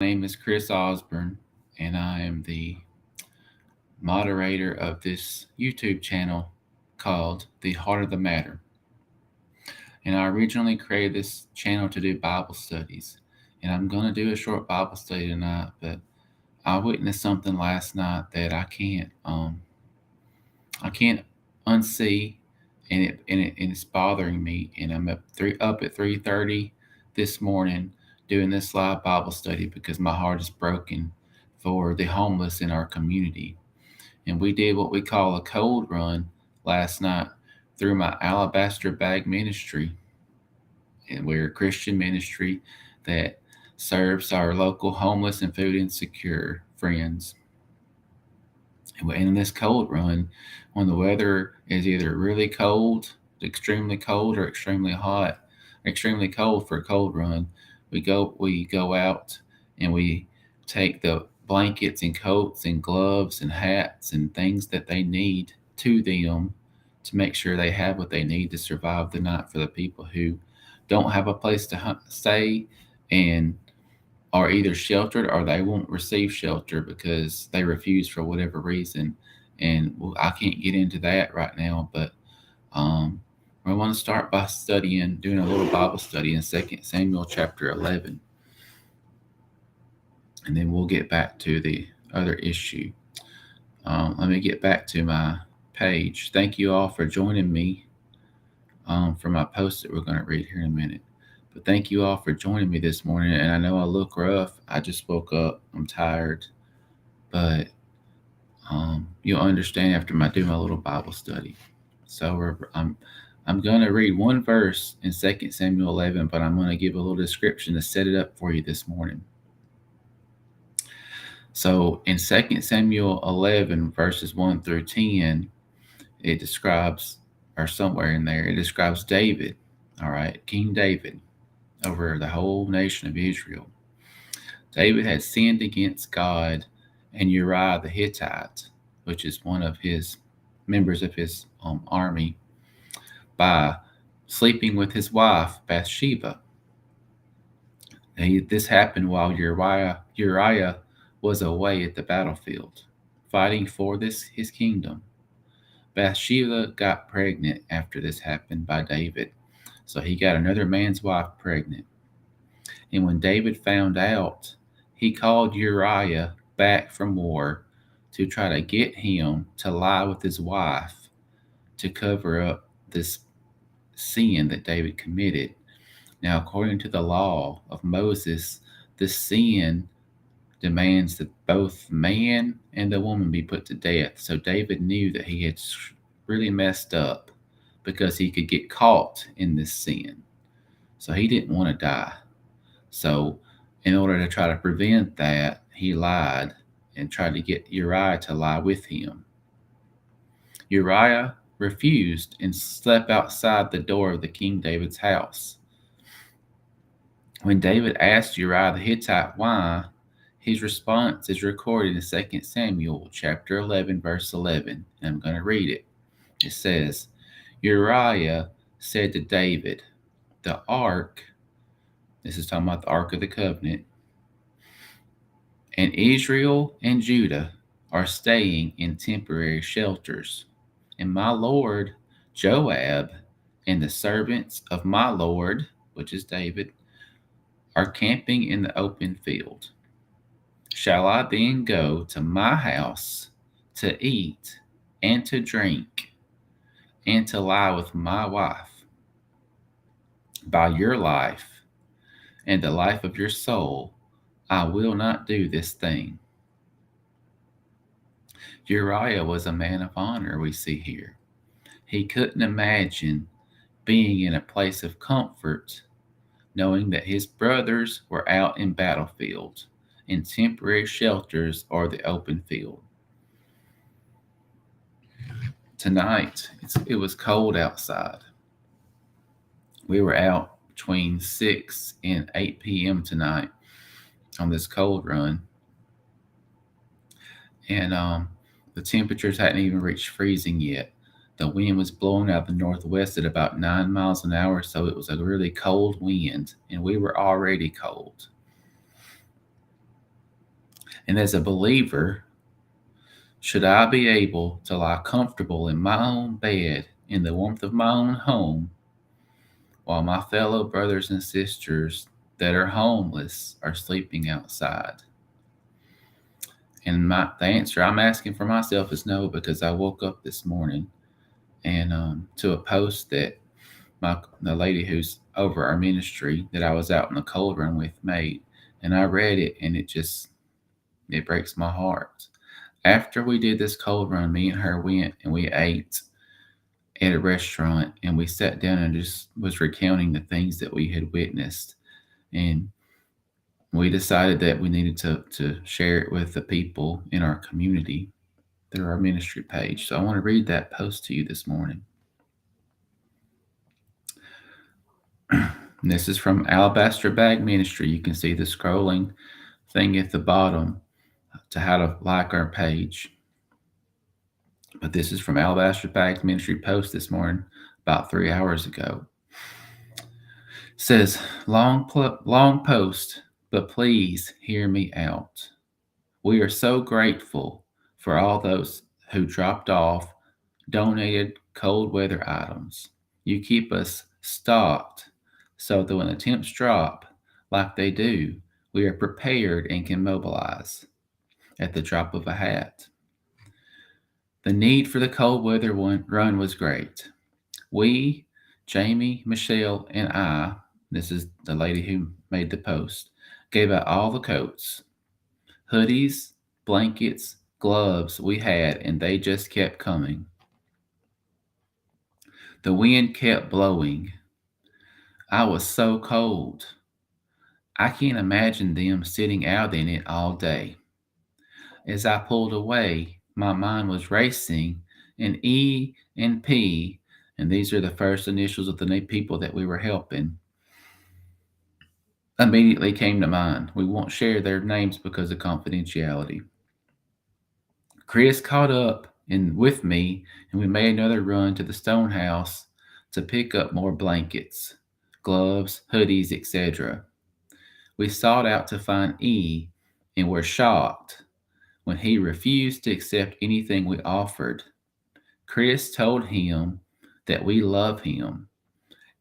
My name is Chris Osborne, and I am the moderator of this YouTube channel called The Heart of the Matter. And I originally created this channel to do Bible studies. And I'm going to do a short Bible study tonight, but I witnessed something last night that I can't unsee, and it's bothering me. And I'm up at 3:30 this morning doing this live Bible study because my heart is broken for the homeless in our community. And we did what we call a cold run last night through my Alabaster Bag Ministry, and we're a Christian ministry that serves our local homeless and food insecure friends. And in this cold run, when the weather is either really cold, extremely cold, or extremely hot, extremely cold for a cold run, we go out and we take the blankets and coats and gloves and hats and things that they need to them to make sure they have what they need to survive the night for the people who don't have a place to stay and are either sheltered or they won't receive shelter because they refuse for whatever reason. And I can't get into that right now, but um, I want to start by doing a little Bible study in 2 Samuel chapter 11, and then we'll get back to the other issue. Let me get back to my page. Thank you all for joining me for my post that we're going to read here in a minute. But thank you all for joining me this morning. And I know I look rough. I just woke up. I'm tired. But you'll understand after I do my little Bible study. So I'm going to read one verse in 2 Samuel 11, but I'm going to give a little description to set it up for you this morning. So in 2 Samuel 11, verses 1 through 10, it describes, or somewhere in there, it describes David, all right, King David, over the whole nation of Israel. David had sinned against God and Uriah the Hittite, which is one of his members of his army, by sleeping with his wife Bathsheba. This happened while Uriah was away at the battlefield, fighting for his kingdom. Bathsheba got pregnant after this happened by David, so he got another man's wife pregnant. And when David found out, he called Uriah back from war to try to get him to lie with his wife to cover up this sin that David committed. Now, according to the law of Moses, this sin demands that both man and the woman be put to death. So David knew that he had really messed up because he could get caught in this sin. So he didn't want to die. So in order to try to prevent that, he lied and tried to get Uriah to lie with him. Uriah refused and slept outside the door of the King David's house. When David asked Uriah the Hittite why, his response is recorded in 2 Samuel chapter 11, verse 11. And I'm going to read it. It says, Uriah said to David, the ark, this is talking about the Ark of the Covenant, and Israel and Judah are staying in temporary shelters. And my lord Joab and the servants of my lord, which is David, are camping in the open field. Shall I then go to my house to eat and to drink and to lie with my wife? By your life and the life of your soul, I will not do this thing. Uriah was a man of honor, we see here. He couldn't imagine being in a place of comfort, knowing that his brothers were out in battlefield, in temporary shelters or the open field. Tonight, it was cold outside. We were out between 6 and 8 p.m. tonight on this cold run. And the temperatures hadn't even reached freezing yet. The wind was blowing out of the northwest at about 9 miles an hour, so it was a really cold wind, and we were already cold. And as a believer, should I be able to lie comfortable in my own bed in the warmth of my own home while my fellow brothers and sisters that are homeless are sleeping outside? And the answer I'm asking for myself is no, because I woke up this morning and to a post that the lady who's over our ministry that I was out in the cold run with made, and I read it, and it breaks my heart. After we did this cold run, me and her went and we ate at a restaurant, and we sat down and just was recounting the things that we had witnessed, and we decided that we needed to share it with the people in our community through our ministry page. So I want to read that post to you this morning. And this is from Alabaster Bag Ministry. You can see the scrolling thing at the bottom to how to like our page. But this is from Alabaster Bag Ministry post this morning about 3 hours ago. It says, long post, but please hear me out. We are so grateful for all those who dropped off donated cold weather items. You keep us stocked so that when the temps drop like they do, we are prepared and can mobilize at the drop of a hat. The need for the cold weather run was great. We, Jamie, Michelle, and I, this is the lady who made the post, gave out all the coats, hoodies, blankets, gloves we had, and they just kept coming. The wind kept blowing. I was so cold. I can't imagine them sitting out in it all day. As I pulled away, my mind was racing, and E and P, and these are the first initials of the people that we were helping, immediately came to mind. We won't share their names because of confidentiality. Chris caught up with me, and we made another run to the stone house to pick up more blankets, gloves, hoodies, etc. We sought out to find E and were shocked when he refused to accept anything we offered. Chris told him that we love him.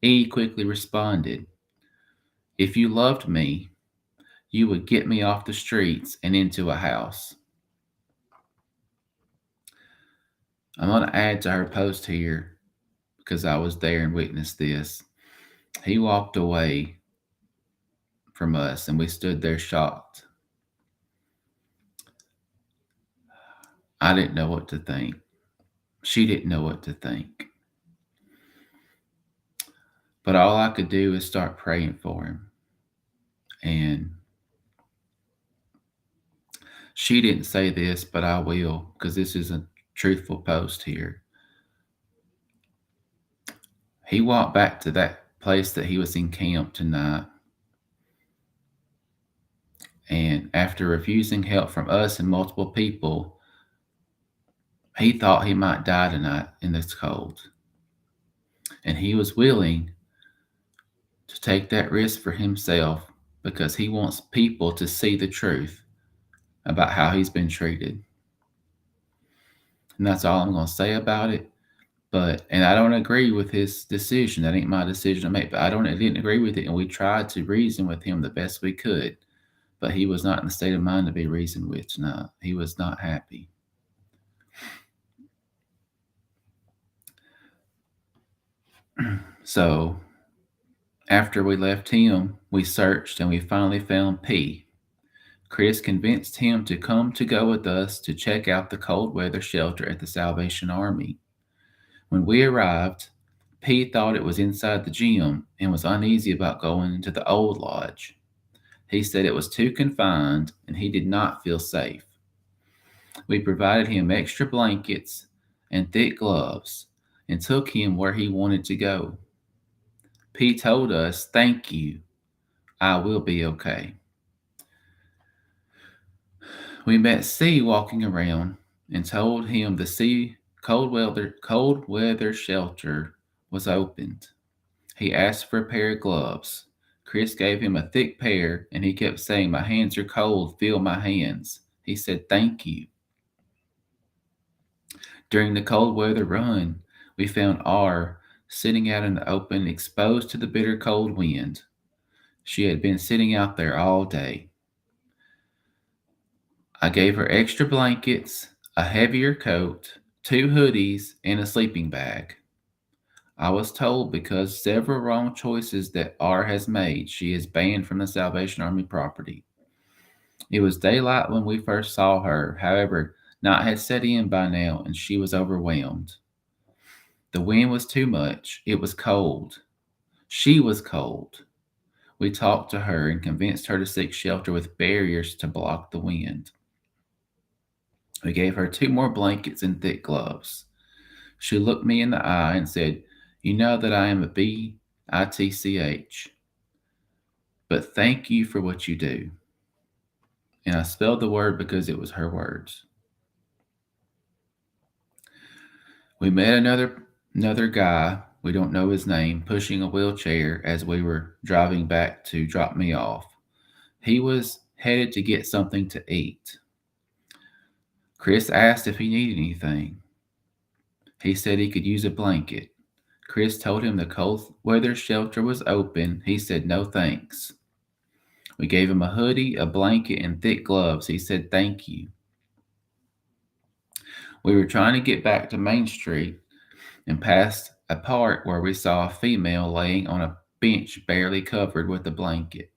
E quickly responded, "If you loved me, you would get me off the streets and into a house." I'm going to add to her post here because I was there and witnessed this. He walked away from us and we stood there shocked. I didn't know what to think. She didn't know what to think. But all I could do is start praying for him. And she didn't say this, but I will, because this is a truthful post here. He walked back to that place that he was in camp tonight. And after refusing help from us and multiple people, he thought he might die tonight in this cold. And he was willing to take that risk for himself because he wants people to see the truth about how he's been treated. And that's all I'm going to say about it. And I don't agree with his decision. That ain't my decision to make. But I didn't agree with it. And we tried to reason with him the best we could. But he was not in the state of mind to be reasoned with tonight. He was not happy. So after we left him, we searched and we finally found P. Chris convinced him to go with us to check out the cold weather shelter at the Salvation Army. When we arrived, P thought it was inside the gym and was uneasy about going into the old lodge. He said it was too confined and he did not feel safe. We provided him extra blankets and thick gloves and took him where he wanted to go. P told us, "Thank you. I will be okay." We met C walking around and told him the cold weather shelter was opened. He asked for a pair of gloves. Chris gave him a thick pair and he kept saying, "My hands are cold, feel my hands." He said, "Thank you." During the cold weather run, we found R sitting out in the open, exposed to the bitter cold wind. She had been sitting out there all day. I gave her extra blankets, a heavier coat, two hoodies, and a sleeping bag. I was told because several wrong choices that R has made, she is banned from the Salvation Army property. It was daylight when we first saw her. However, night had set in by now and she was overwhelmed. The wind was too much. It was cold. She was cold. We talked to her and convinced her to seek shelter with barriers to block the wind. We gave her two more blankets and thick gloves. She looked me in the eye and said, "You know that I am a BITCH, but thank you for what you do." And I spelled the word because it was her words. We met another guy, we don't know his name, pushing a wheelchair as we were driving back to drop me off. He was headed to get something to eat. Chris asked if he needed anything. He said he could use a blanket. Chris told him the cold weather shelter was open. He said no thanks. We gave him a hoodie, a blanket, and thick gloves. He said thank you. We were trying to get back to Main Street and passed a part where we saw a female laying on a bench barely covered with a blanket.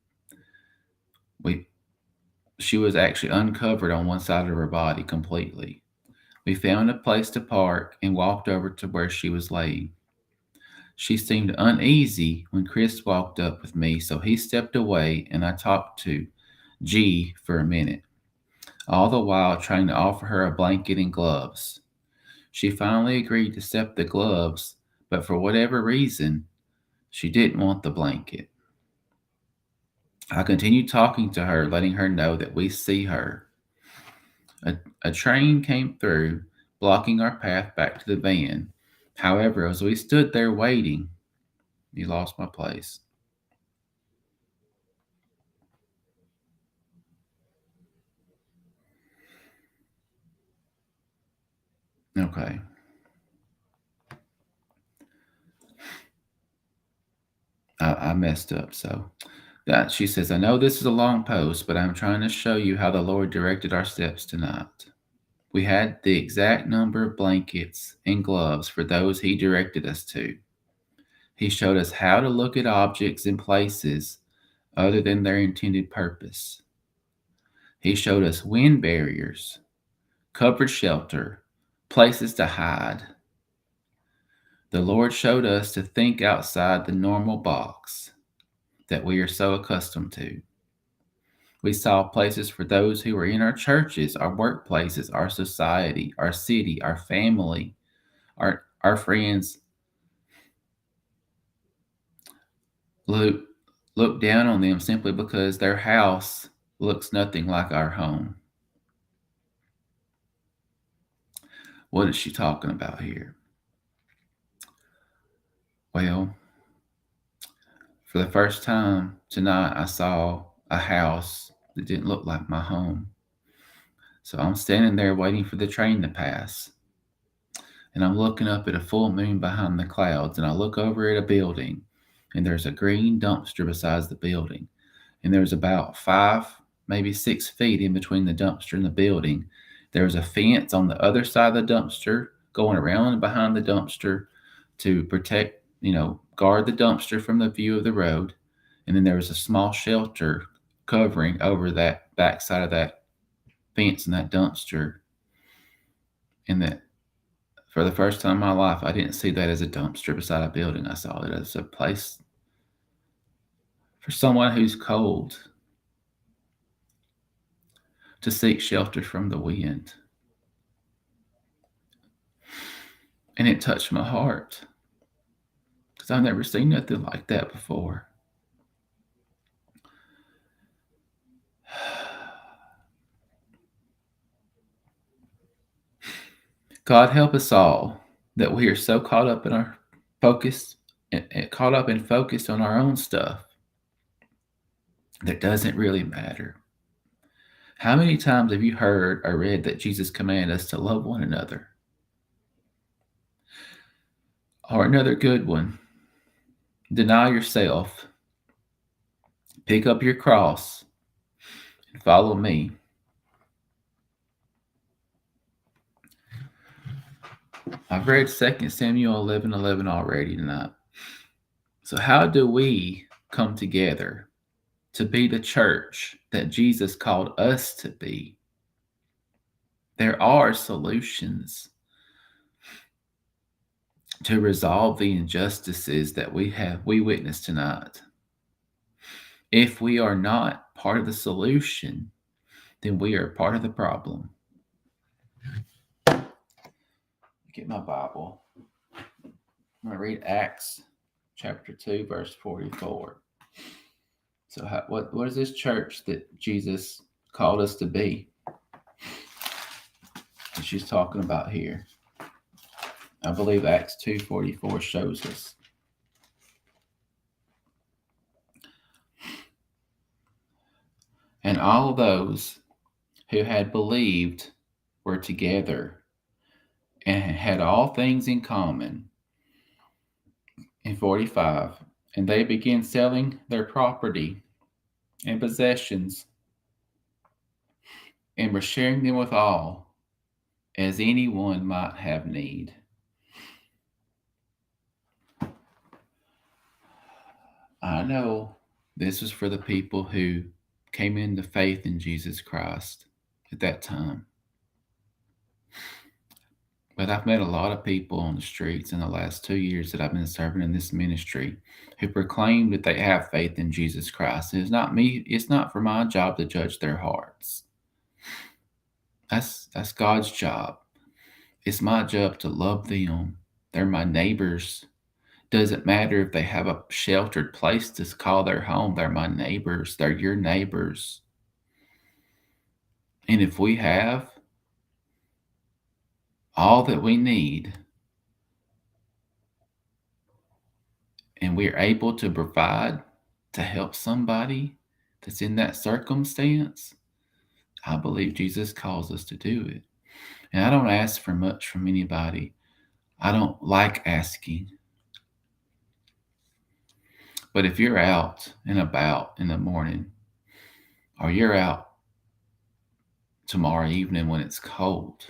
We She was actually uncovered on one side of her body completely. We found a place to park and walked over to where she was laying. She seemed uneasy when Chris walked up with me, so he stepped away and I talked to G for a minute, all the while trying to offer her a blanket and gloves. She finally agreed to accept the gloves, but for whatever reason, she didn't want the blanket. I continued talking to her, letting her know that we see her. A train came through, blocking our path back to the van. However, as we stood there waiting, you lost my place. Okay. I messed up. So that she says, I know this is a long post, but I'm trying to show you how the Lord directed our steps tonight. We had the exact number of blankets and gloves for those He directed us to. He showed us how to look at objects and places other than their intended purpose. He showed us wind barriers, covered shelter, places to hide. The Lord showed us to think outside the normal box that we are so accustomed to. We saw places for those who are in our churches, our workplaces, our society, our city, our family, our friends. Look, look down on them simply because their house looks nothing like our home. What is she talking about here? Well, for the first time tonight, I saw a house that didn't look like my home. So I'm standing there waiting for the train to pass. And I'm looking up at a full moon behind the clouds. And I look over at a building, and there's a green dumpster beside the building. And there's about 5, maybe 6 feet in between the dumpster and the building. There's a fence on the other side of the dumpster going around and behind the dumpster to protect, guard the dumpster from the view of the road. And then there was a small shelter covering over that back side of that fence and that dumpster. And that for the first time in my life, I didn't see that as a dumpster beside a building. I saw it as a place for someone who's cold to seek shelter from the wind. And it touched my heart because I've never seen nothing like that before. God help us all that we are so caught up in our focus, caught up and focused on our own stuff that doesn't really matter. How many times have you heard or read that Jesus commanded us to love one another? Or another good one, deny yourself, pick up your cross, and follow me. I've read 2 Samuel 11:11 already tonight. So, how do we come together to be the church that Jesus called us to be? There are solutions to resolve the injustices that we witnessed tonight. If we are not part of the solution, then we are part of the problem. Get my Bible. I'm going to read Acts chapter 2, verse 44. So what is this church that Jesus called us to be? That she's talking about here. I believe Acts 2:44 shows us. And all those who had believed were together and had all things in common. In 45, and they began selling their property and possessions and were sharing them with all, as anyone might have need. I know this was for the people who came into faith in Jesus Christ at that time. But I've met a lot of people on the streets in the last 2 years that I've been serving in this ministry who proclaim that they have faith in Jesus Christ. And it's not for my job to judge their hearts. That's God's job. It's my job to love them. They're my neighbors. Doesn't matter if they have a sheltered place to call their home. They're my neighbors. They're your neighbors. And if we have all that we need and we're able to provide to help somebody that's in that circumstance, I believe Jesus calls us to do it. And I don't ask for much from anybody. I don't like asking. But if you're out and about in the morning, or you're out tomorrow evening when it's cold,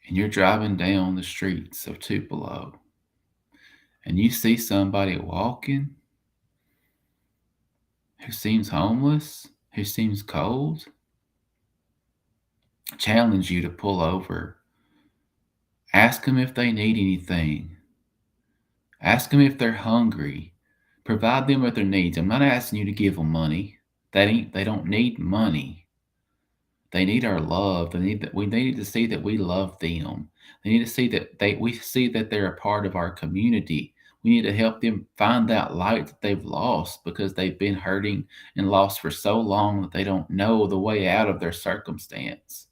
and you're driving down the streets of Tupelo, and you see somebody walking who seems homeless, who seems cold, I challenge you to pull over. Ask them if they need anything. Ask them if they're hungry. Provide them with their needs. I'm not asking you to give them money. They don't need money. They need our love. We need to see that we love them. They need to see that we see that they're a part of our community. We need to help them find that light that they've lost because they've been hurting and lost for so long that they don't know the way out of their circumstance.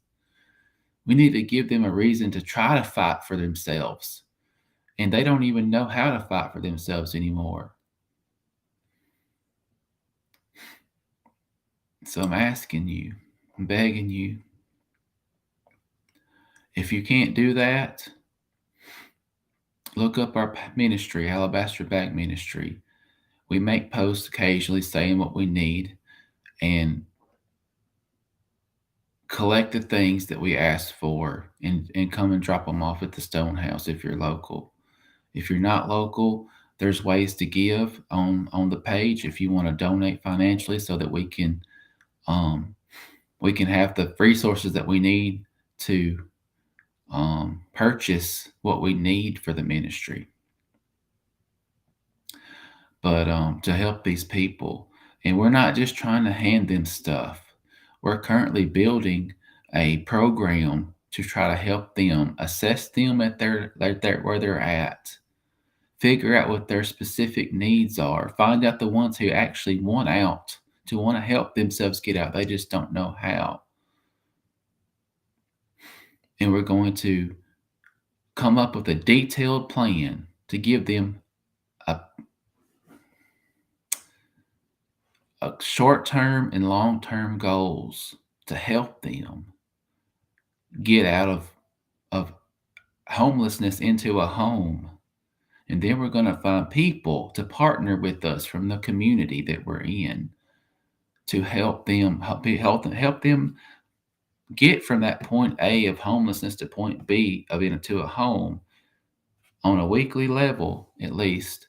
We need to give them a reason to try to fight for themselves. And they don't even know how to fight for themselves anymore. So I'm asking you, I'm begging you, if you can't do that, look up our ministry, Alabaster Bag Ministry. We make posts occasionally saying what we need and collect the things that we ask for and come and drop them off at the Stone House if you're local. If you're not local, there's ways to give on the page if you want to donate financially so that we can have the resources that we need to purchase what we need for the ministry. But to help these people. And we're not just trying to hand them stuff. We're currently building a program to try to help them, assess them at where they're at, figure out what their specific needs are, find out the ones who actually want out, to want to help themselves get out. They just don't know how. And we're going to come up with a detailed plan to give them short-term and long-term goals to help them get out of homelessness into a home. And then we're going to find people to partner with us from the community that we're in to help them get from that point A of homelessness to point B of into a home on a weekly level, at least,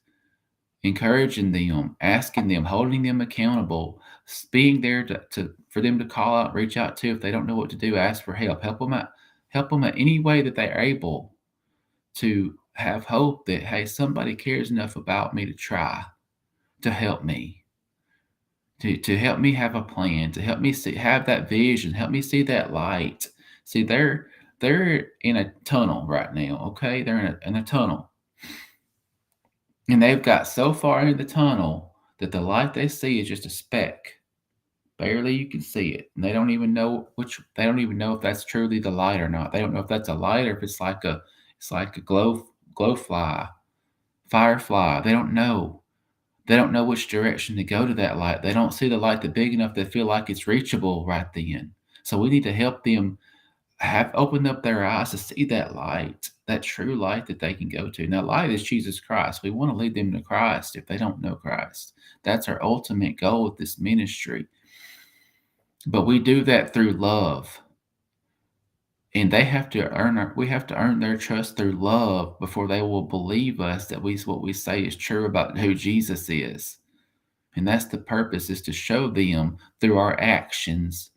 encouraging them, asking them, holding them accountable, being there to for them to call out, reach out to if they don't know what to do, ask for help, help them at any way that they're able to have hope that hey, somebody cares enough about me to try to help me, to help me have a plan, to help me have that vision, help me see that light. See, they're in a tunnel right now. Okay, they're in a tunnel, and they've got so far into the tunnel that the light they see is just a speck. Barely you can see it, and they don't even know which. They don't even know if that's truly the light or not. They don't know if that's a light or if it's like a glow fly, firefly. They don't know. They don't know which direction to go to that light. They don't see the light that big enough to feel like it's reachable right then. So we need to help them have opened up their eyes to see that light, that true light that they can go to. Now, light is Jesus Christ. We want to lead them to Christ if they don't know Christ. That's our ultimate goal with this ministry. But we do that through love. And they have to we have to earn their trust through love before they will believe us that what we say is true about who Jesus is. And that's the purpose, is to show them through our actions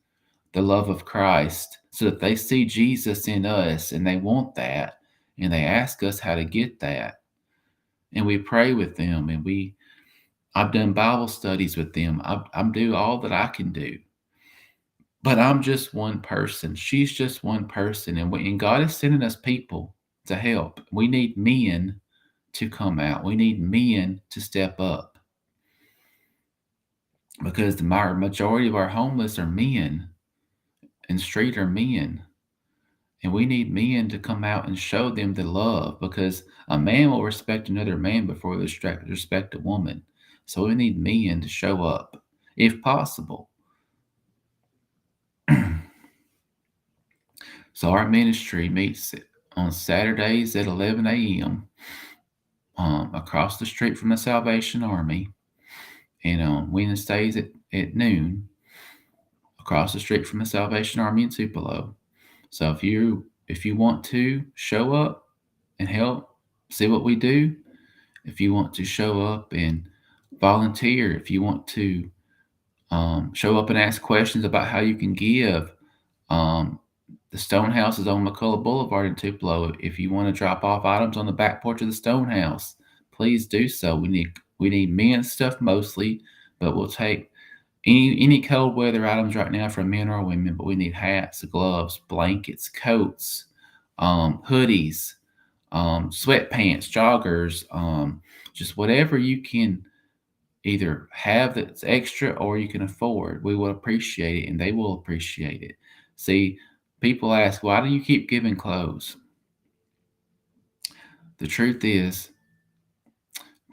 the love of Christ so that they see Jesus in us and they want that and they ask us how to get that. And we pray with them and I've done Bible studies with them. I'm do all that I can do. But I'm just one person. She's just one person. And God is sending us people to help. We need men to come out. We need men to step up. Because the majority of our homeless are men and street are men. And we need men to come out and show them the love, because a man will respect another man before they respect a woman. So we need men to show up if possible. So our ministry meets on Saturdays at 11 a.m. Across the street from the Salvation Army, and on Wednesdays at noon across the street from the Salvation Army in Tupelo. So if you want to show up and help see what we do, if you want to show up and volunteer, if you want to show up and ask questions about how you can give, um, the Stone House is on McCullough Boulevard in Tupelo. If you want to drop off items on the back porch of the Stone House, please do so. We need men's stuff mostly, but we'll take any cold weather items right now from men or women. But we need hats, gloves, blankets, coats, hoodies, sweatpants, joggers, just whatever you can either have that's extra or you can afford. We will appreciate it, and they will appreciate it. See, people ask, why do you keep giving clothes? The truth is,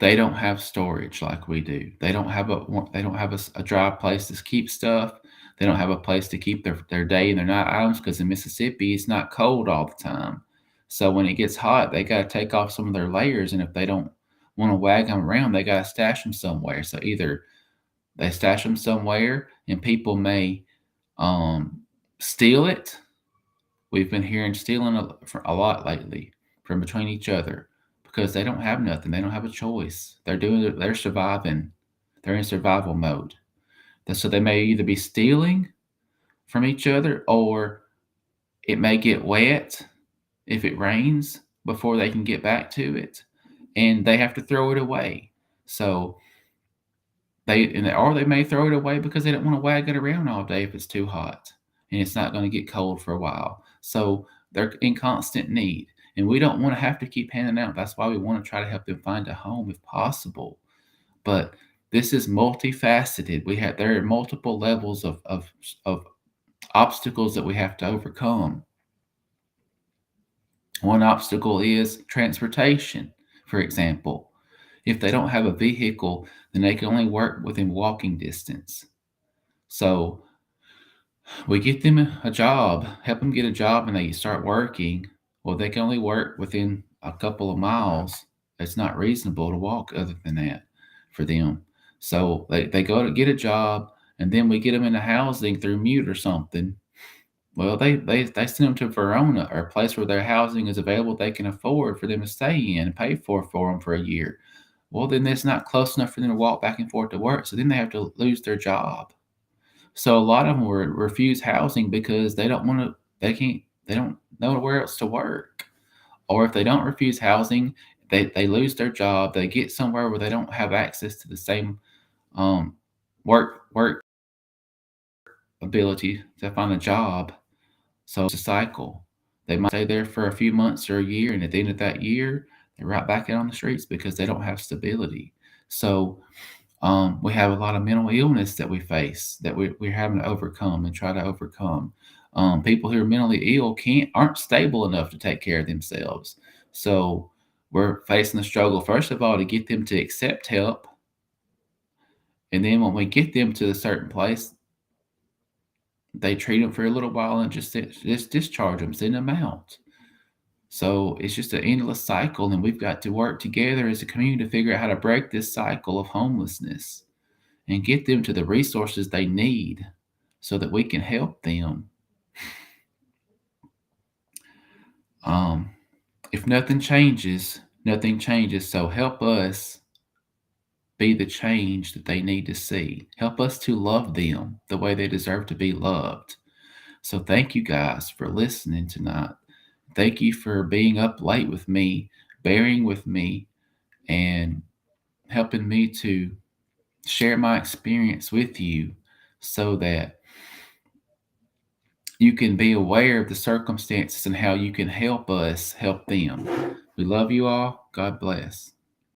they don't have storage like we do. They don't have a dry place to keep stuff. They don't have a place to keep their day and their night items, because in Mississippi it's not cold all the time. So when it gets hot, they got to take off some of their layers, and if they don't want to wag them around, they got to stash them somewhere. So either they stash them somewhere, and people may steal it. We've been hearing stealing a lot lately from between each other, because they don't have nothing. They don't have a choice. They're surviving. They're in survival mode. So they may either be stealing from each other, or it may get wet if it rains before they can get back to it, and they have to throw it away. So or they may throw it away because they don't want to wag it around all day if it's too hot and it's not going to get cold for a while. So they're in constant need, and we don't want to have to keep handing out. That's why we want to try to help them find a home if possible. But this is multifaceted. There are multiple levels of obstacles that we have to overcome. One obstacle is transportation, for example. If they don't have a vehicle, then they can only work within walking distance. So we get them a job, help them get a job, and they start working. Well, they can only work within a couple of miles. It's not reasonable to walk other than that for them. So they go to get a job, and then we get them into housing through Mute or something. Well, they send them to Verona, or a place where their housing is available they can afford for them to stay in and pay for them for a year. Well, then that's not close enough for them to walk back and forth to work. So then they have to lose their job. So a lot of them were refuse housing because they don't want to, they don't know where else to work. Or if they don't refuse housing, they lose their job. They get somewhere where they don't have access to the same um, work ability to find a job. So it's a cycle. They might stay there for a few months or a year, and at the end of that year, they're right back out on the streets because they don't have stability. So we have a lot of mental illness that we face that we're having to overcome and try to overcome. People who are mentally ill aren't stable enough to take care of themselves. So we're facing the struggle, first of all, to get them to accept help. And then when we get them to a certain place, they treat them for a little while and just discharge them, send them out. So it's just an endless cycle, and we've got to work together as a community to figure out how to break this cycle of homelessness and get them to the resources they need so that we can help them. Um, if nothing changes, nothing changes. So help us be the change that they need to see. Help us to love them the way they deserve to be loved. So thank you guys for listening tonight. Thank you for being up late with me, bearing with me, and helping me to share my experience with you so that you can be aware of the circumstances and how you can help us help them. We love you all. God bless.